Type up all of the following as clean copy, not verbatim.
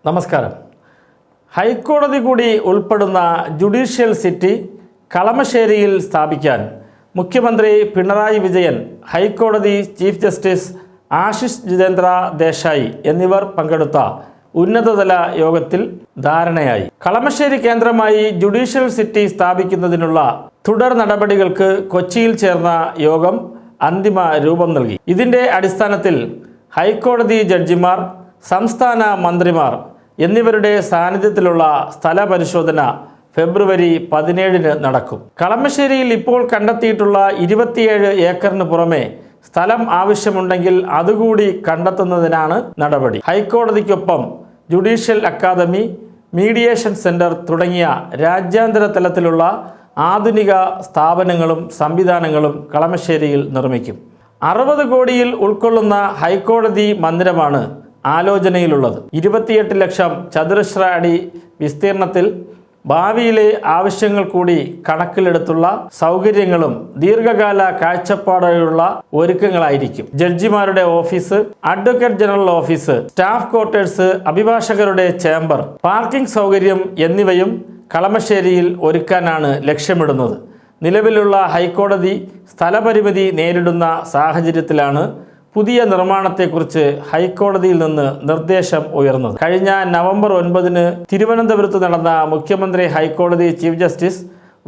നമസ്കാരം. ഹൈക്കോടതി കൂടി ഉൾപ്പെടുന്ന ജുഡീഷ്യൽ സിറ്റി കളമശ്ശേരിയിൽ സ്ഥാപിക്കാൻ മുഖ്യമന്ത്രി പിണറായി വിജയൻ, ഹൈക്കോടതി ചീഫ് ജസ്റ്റിസ് ആശിഷ് ജിതേന്ദ്ര ദേശായി എന്നിവർ പങ്കെടുത്ത ഉന്നതതല യോഗത്തിൽ ധാരണയായി. കളമശ്ശേരി കേന്ദ്രമായി ജുഡീഷ്യൽ സിറ്റി സ്ഥാപിക്കുന്നതിനുള്ള തുടർ നടപടികൾക്ക് കൊച്ചിയിൽ ചേർന്ന യോഗം അന്തിമ രൂപം നൽകി. ഇതിൻ്റെ അടിസ്ഥാനത്തിൽ ഹൈക്കോടതി ജഡ്ജിമാർ, സംസ്ഥാന മന്ത്രിമാർ എന്നിവരുടെ സാന്നിധ്യത്തിലുള്ള സ്ഥല പരിശോധന ഫെബ്രുവരി 17 നടക്കും. കളമശ്ശേരിയിൽ ഇപ്പോൾ കണ്ടെത്തിയിട്ടുള്ള 27 ഏക്കറിന് പുറമെ സ്ഥലം ആവശ്യമുണ്ടെങ്കിൽ അതുകൂടി കണ്ടെത്തുന്നതിനാണ് നടപടി. ഹൈക്കോടതിക്കൊപ്പം ജുഡീഷ്യൽ അക്കാദമി, മീഡിയേഷൻ സെന്റർ തുടങ്ങിയ രാജ്യാന്തര തലത്തിലുള്ള ആധുനിക സ്ഥാപനങ്ങളും സംവിധാനങ്ങളും കളമശ്ശേരിയിൽ നിർമ്മിക്കും. 60 കോടിയിൽ ഉൾക്കൊള്ളുന്ന ഹൈക്കോടതി മന്ദിരമാണ് ആലോചനയിലുള്ളത്. 28 ലക്ഷം ചതുരശ്ര അടി വിസ്തീർണത്തിൽ ഭാവിയിലെ ആവശ്യങ്ങൾ കൂടി കണക്കിലെടുത്തുള്ള സൗകര്യങ്ങളും ദീർഘകാല കാഴ്ചപ്പാടുള്ള ഒരുക്കങ്ങളായിരിക്കും. ജഡ്ജിമാരുടെ office, advocate general office, staff quarters, അഭിഭാഷകരുടെ ചേംബർ, പാർക്കിംഗ് സൗകര്യം എന്നിവയും കളമശ്ശേരിയിൽ ഒരുക്കാനാണ് ലക്ഷ്യമിടുന്നത്. നിലവിലുള്ള ഹൈക്കോടതി സ്ഥലപരിമിതി നേരിടുന്ന സാഹചര്യത്തിലാണ് പുതിയ നിർമ്മാണത്തെക്കുറിച്ച് ഹൈക്കോടതിയിൽ നിന്ന് നിർദ്ദേശം ഉയർന്നത്. കഴിഞ്ഞ നവംബർ 9 തിരുവനന്തപുരത്ത് നടന്ന മുഖ്യമന്ത്രി ഹൈക്കോടതി ചീഫ് ജസ്റ്റിസ്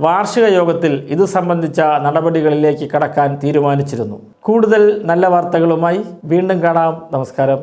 വാർഷിക യോഗത്തിൽ ഇത് സംബന്ധിച്ച നടപടികളിലേക്ക് കടക്കാൻ തീരുമാനിച്ചിരുന്നു. കൂടുതൽ നല്ല വാർത്തകളുമായി വീണ്ടും കാണാം. നമസ്കാരം.